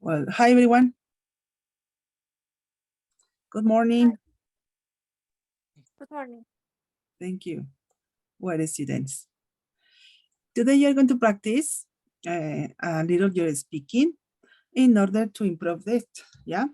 Well, hi everyone. Good morning. Good morning. Thank you. Well, students, today you're going to practice a little your speaking in order to improve it. Yeah.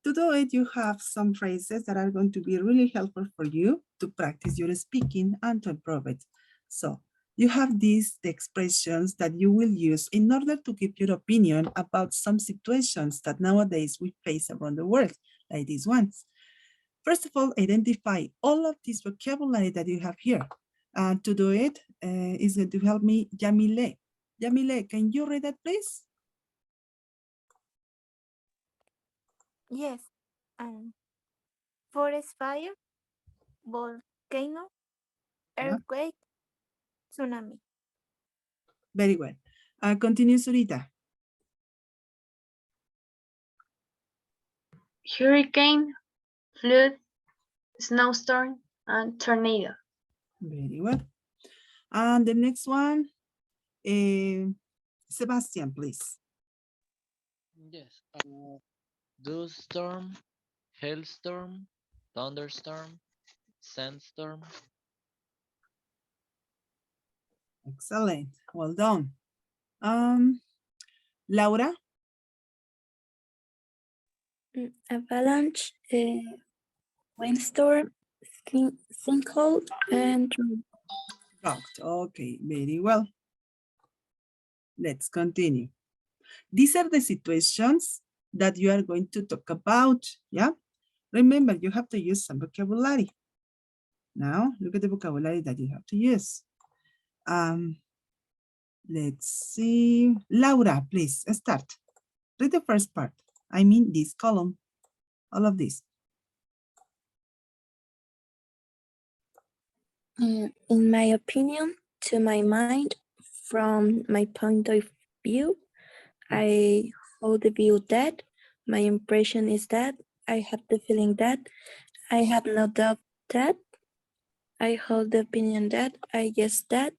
To do it, you have some phrases that are going to be really helpful for you to practice your speaking and to improve it. So you have these the expressions that you will use in order to give your opinion about some situations that nowadays we face around the world, like these ones. First of all, identify all of this vocabulary that you have here. To do it is going to help me Yamile. Yamile, can you read that, please? Yes. Forest fire, volcano, Yeah, earthquake, tsunami. very well. Continue, Surita. Hurricane, flood, snowstorm, and tornado. Very well. And the next one, Sebastian, please. Yes. Dust storm, hailstorm, thunderstorm, sandstorm. Excellent. Well done. Laura? Avalanche, windstorm, sinkhole, and Drought. Okay, very well. Let's continue. These are the situations that you are going to talk about, yeah? Remember, you have to use some vocabulary. Now, look at the vocabulary that you have to use. Let's see. Laura, please start. Read the first part. I mean this column, all of this. in my opinion, to my mind, from my point of view, I hold the view that my impression is that I have the feeling that I have no doubt that I hold the opinion that I guess that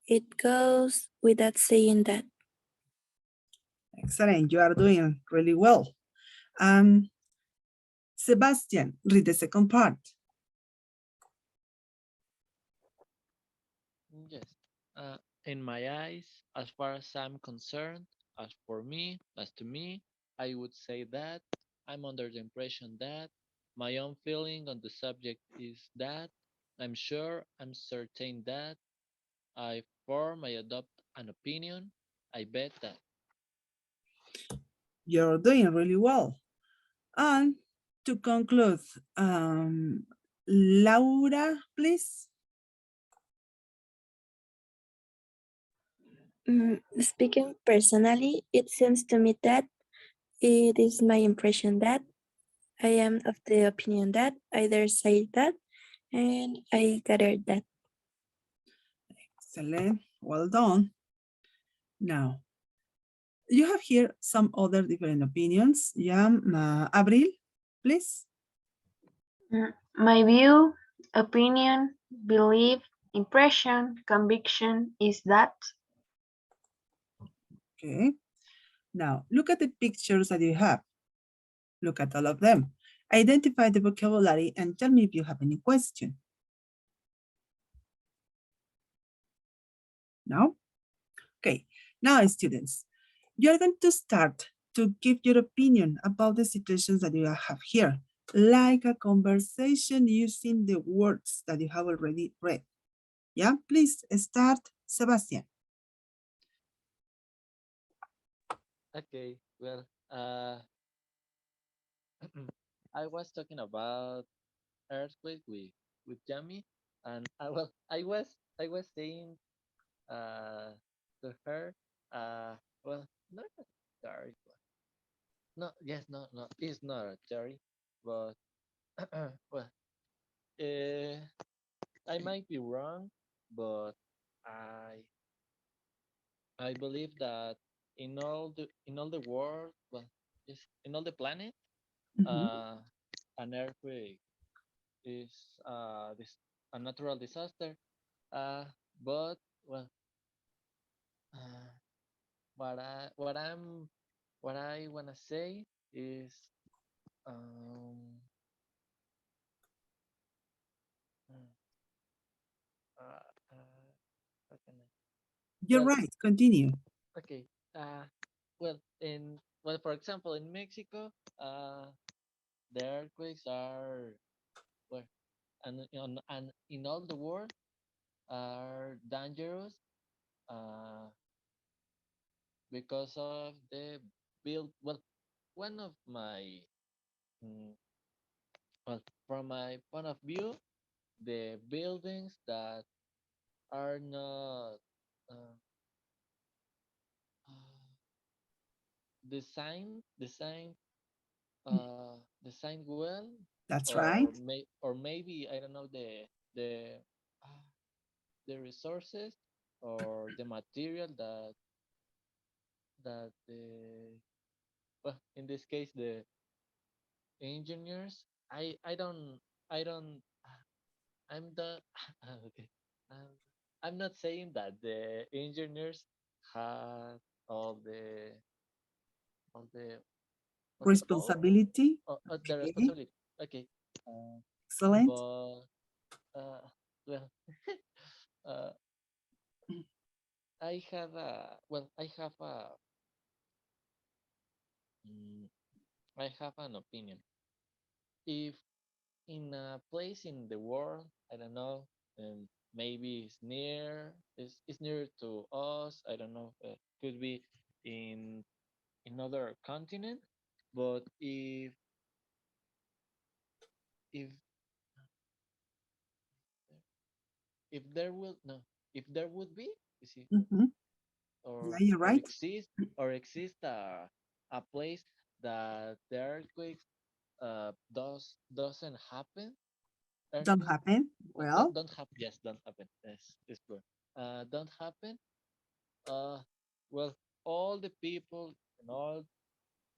it goes without saying that. Excellent, you are doing really well. Sebastian, read the second part. Yes. In my eyes, as far as I'm concerned, as for me, as to me, I would say that I'm under the impression that my own feeling on the subject is that I'm sure, I'm certain that I form, I adopt an opinion. I bet that. You're doing really well. And to conclude, Laura, please. Speaking personally, it seems to me that it is my impression that I am of the opinion that I dare say that and I gather that. Excellent, well done. Now, you have here some other different opinions. Yeah, Abril, please. My view, opinion, belief, impression, conviction is that. Okay. Now, look at the pictures that you have. Look at all of them. Identify the vocabulary and tell me if you have any question. No? Okay. Now, students, you're going to start to give your opinion about the situations that you have here, like a conversation using the words that you have already read. Yeah, please start, Sebastian. Okay, well, I was talking about earthquake with Jamie, and I was saying to her, well, not a story, but no, yes, no, it's not a story, but well, uh, I might be wrong, but I I believe that in all the world, well, yes, in all the planet, Mhm. uh, an earthquake is a natural disaster. But well, uh, what I'm what I wanna say is um mm, uh, uh, how can I? You're Well, right. Continue. okay. Well, for example, in Mexico, the earthquakes are well, and in all the world are dangerous uh, because of the build. Well, one of my mm, well, from my point of view, the buildings that are not uh, uh, designed well, That's right. or maybe I don't know uh, the resources or the material that the well in this case the engineers I don't I'm the okay um, I'm not saying that the engineers had all the all the what's it called Responsibility. the Okay. responsibility okay uh, Excellent. but uh, well uh, I have mm, I have an opinion. If in a place in the world, I don't know, and maybe it's near to us. I don't know. Could be in another continent, but if if there will no if there would be, you see, Mhm. Yeah, you're or right. exist a place that the earthquakes doesn't happen Don't earthquake happen. Well, don't happen yes bro don't happen uh well all the people and all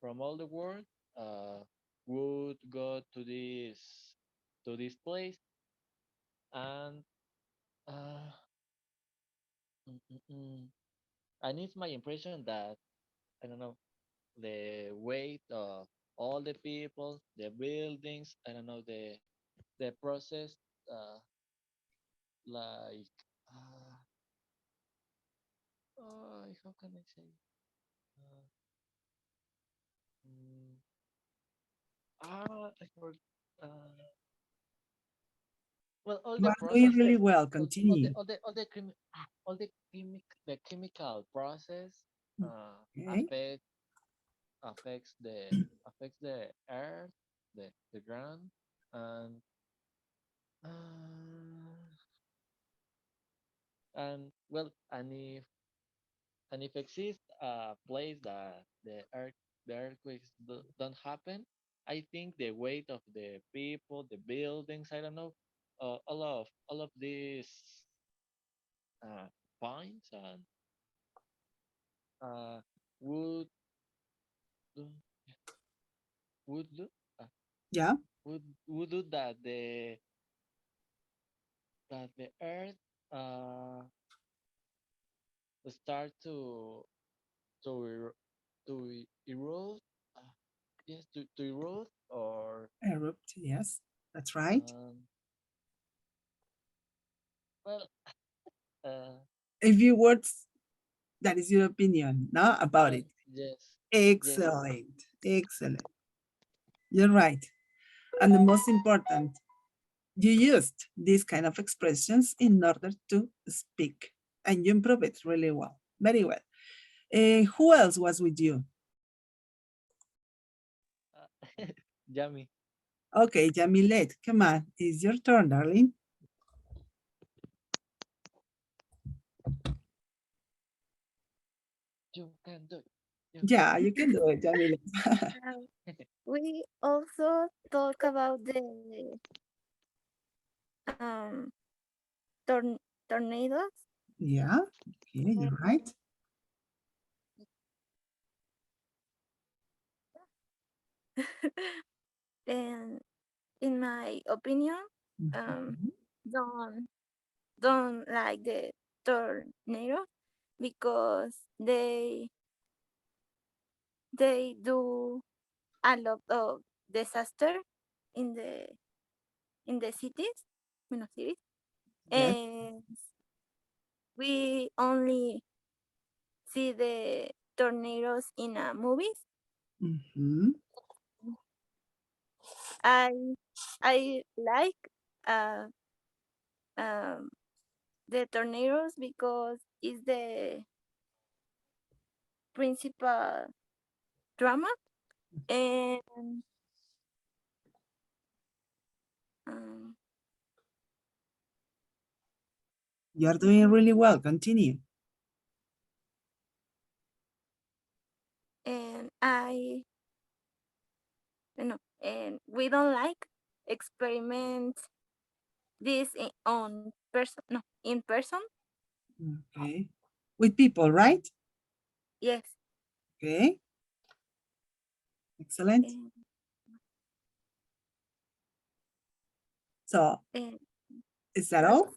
from all the world uh would go to this place and uh mm, mm, mm. and it's my impression that I don't know the weight of all the people the buildings I don't know the process uh like uh, how can I say uh, mm, I forgot. Well, all you the are doing process, really well. all the Continue. the chemical process Okay. affect affects the earth, the ground, and uh, well, and if exists a place that the earthquakes don't happen, I think the weight of the people, the buildings, I don't know, all of these uh, points and uh, would do- would do uh, Yeah. would do that the earth uh, start to erode yes to erode or Erupt. Yes. That's right. um, well uh, A few words. That is your opinion, no, about well it. yes yes Excellent. Excellent. You're right. And the most important, you used these kind of expressions in order to speak, and you improve it really well. Very well. Who else was with you? Yummy. Okay, Jamilet, come on. It's your turn, darling. You can do it. You can Yeah, you can do it, Jamilet. Um, we also talk about the um tornadoes. Yeah, okay, you're right. And in my opinion, um, Mhm. don't don't like the tornadoes because they do a lot of disaster in the cities, cities, Yes. and we only see the tornadoes in movies. Mhm. I like uh, um, the tornadoes because it's the principal drama, and um, You're doing really well. Continue. and I you know and we don't like experiment this on person, no, in person. Okay. With people, right? Yes. Okay. Excellent. and, So and is that that's all?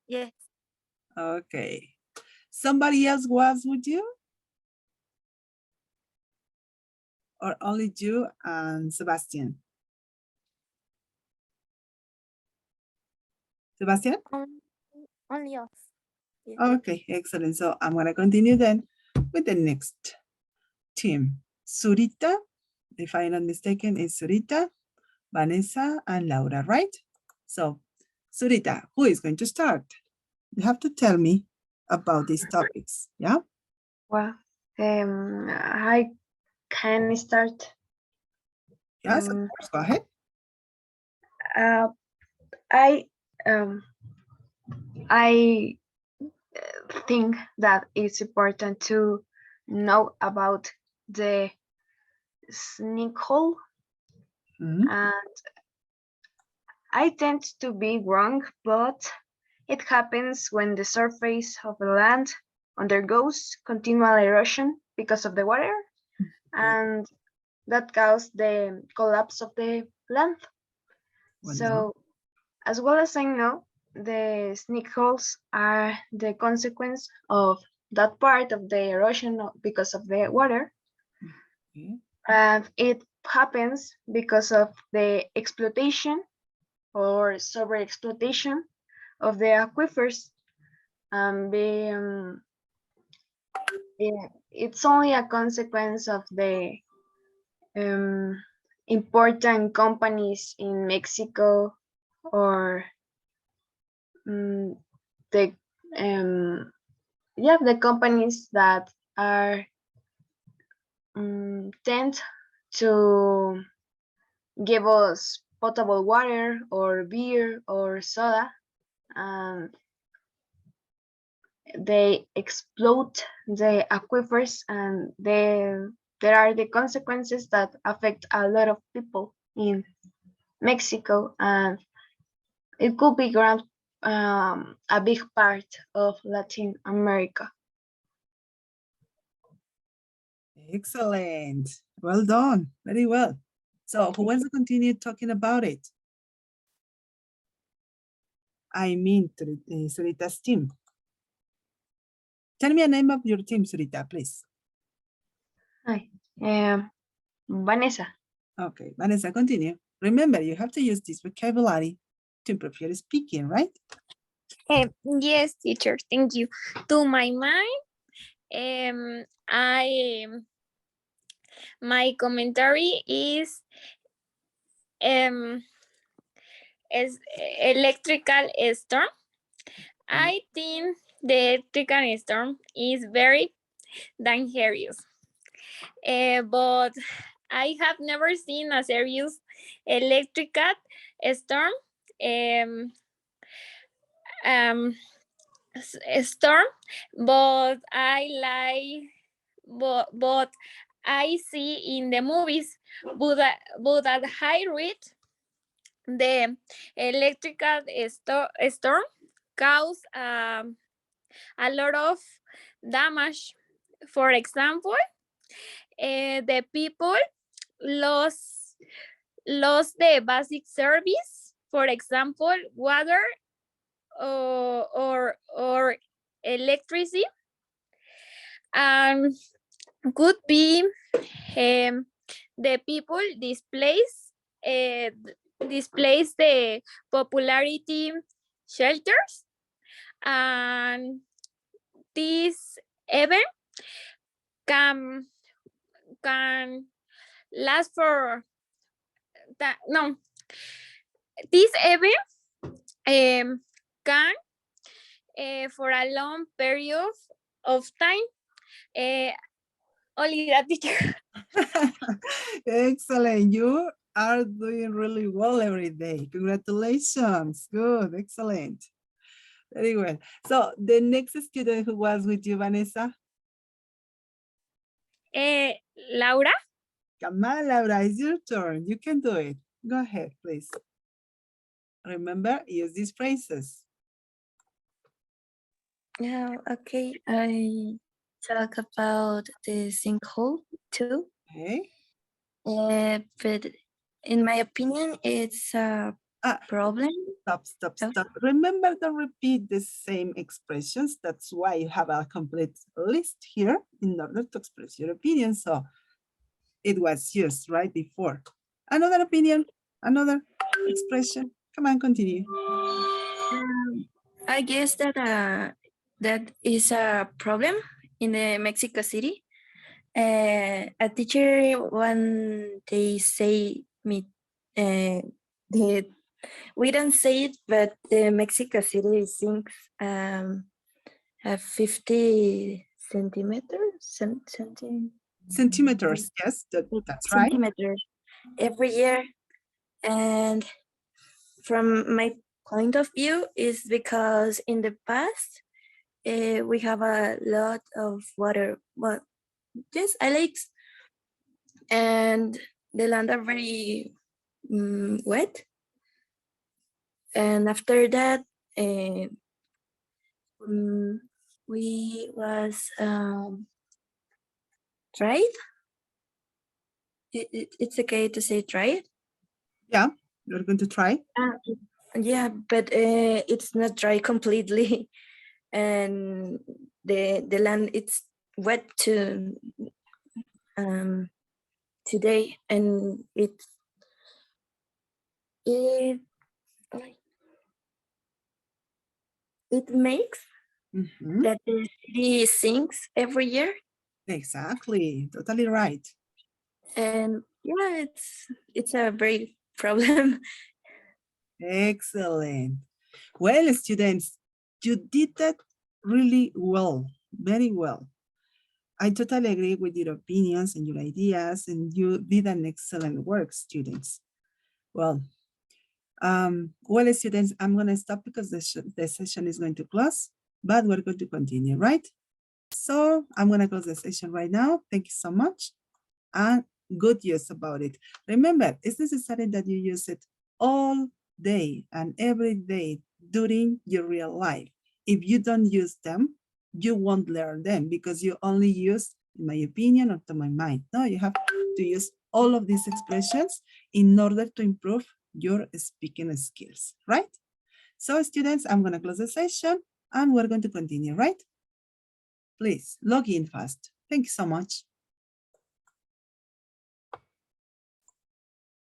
yes. Okay. Somebody else was with you? Or only you and Sebastian? Sebastian? on, Only us. Yes. Okay, excellent. So I'm going to continue then with the next team. Surita, if I'm not mistaken, is Surita, Vanessa, and Laura, right? So, Surita, who is going to start? You have to tell me about these topics, yeah? Well, I can start. Yes, of Um, course, go ahead. uh, I um, I think that it's important to know about the sinkhole, Mhm. and I tend to be wrong, but it happens when the surface of the land undergoes continual erosion because of the water, Okay, and that causes the collapse of the land. well done. So, as well as I know, the sinkholes are the consequence of that part of the erosion because of the water, Okay. and it happens because of the exploitation or sobre exploitation of the aquifers. It's only a consequence of the um, important companies in Mexico, or the the companies that are tend to give us potable water or beer or soda, and they explode the aquifers, and there are the consequences that affect a lot of people in Mexico, and it could be a big part of Latin America. Excellent. Well done. Very well. So who wants to continue talking about it? I mean, Surita's team. Tell me a name of your team, Surita, please. Hi, Vanessa. Okay, Vanessa, continue. Remember, you have to use this vocabulary to improve your speaking, right? Yes, teacher, thank you. To my mind, my commentary is electrical storm. I think the electrical storm is very dangerous, but I have never seen a serious electrical storm. Um, um, Storm, but but I see in the movies, but at high rate, the electrical storm cause a lot of damage. For example, the people lost the basic service. For example, water or electricity, and could be the people displace the popularity shelters, and this event can last for that. No, this event can for a long period of time. Only that teacher. Excellent. You are doing really well every day. Congratulations. Good. Excellent. Very well. So the next student who was with you, Vanessa? Laura. Come on, Laura, it's your turn. You can do it. Go ahead, please. Remember, use these phrases. Yeah, okay. I talk about the sinkhole too. Okay. But in my opinion, it's a problem. Stop. Remember to repeat the same expressions. That's why you have a complete list here in order to express your opinion. So it was used right before. Another opinion, another expression. Come on, continue. I guess that that is a problem in the Mexico City. A teacher when they say me, we don't say it, but the Mexico City sinks 50 centimeters, Centimeters, yes, that's right. Centimeters every year, and from my point of view is because in the past we have a lot of water, well, just lakes, and the land are very wet, and after that we was tried. It's okay to say tried. Yeah, you're going to try. Yeah, but it's not dry completely, and the land it's wet to today, and it makes that the city sinks every year. Exactly, totally right. And yeah, it's a very problem. Excellent. Well, students, you did that really well, very well. I totally agree with your opinions and your ideas, and you did an excellent work, students. Well, students, I'm going to stop because the session is going to close, but we're going to continue, right? So I'm going to close the session right now. Thank you so much. And good use about it. Remember, it's necessary that you use it all day and every day during your real life. If you don't use them, you won't learn them because you only use, in my opinion, or to my mind. No, you have to use all of these expressions in order to improve your speaking skills, right? So students, I'm going to close the session and we're going to continue, right? Please log in fast. Thank you so much.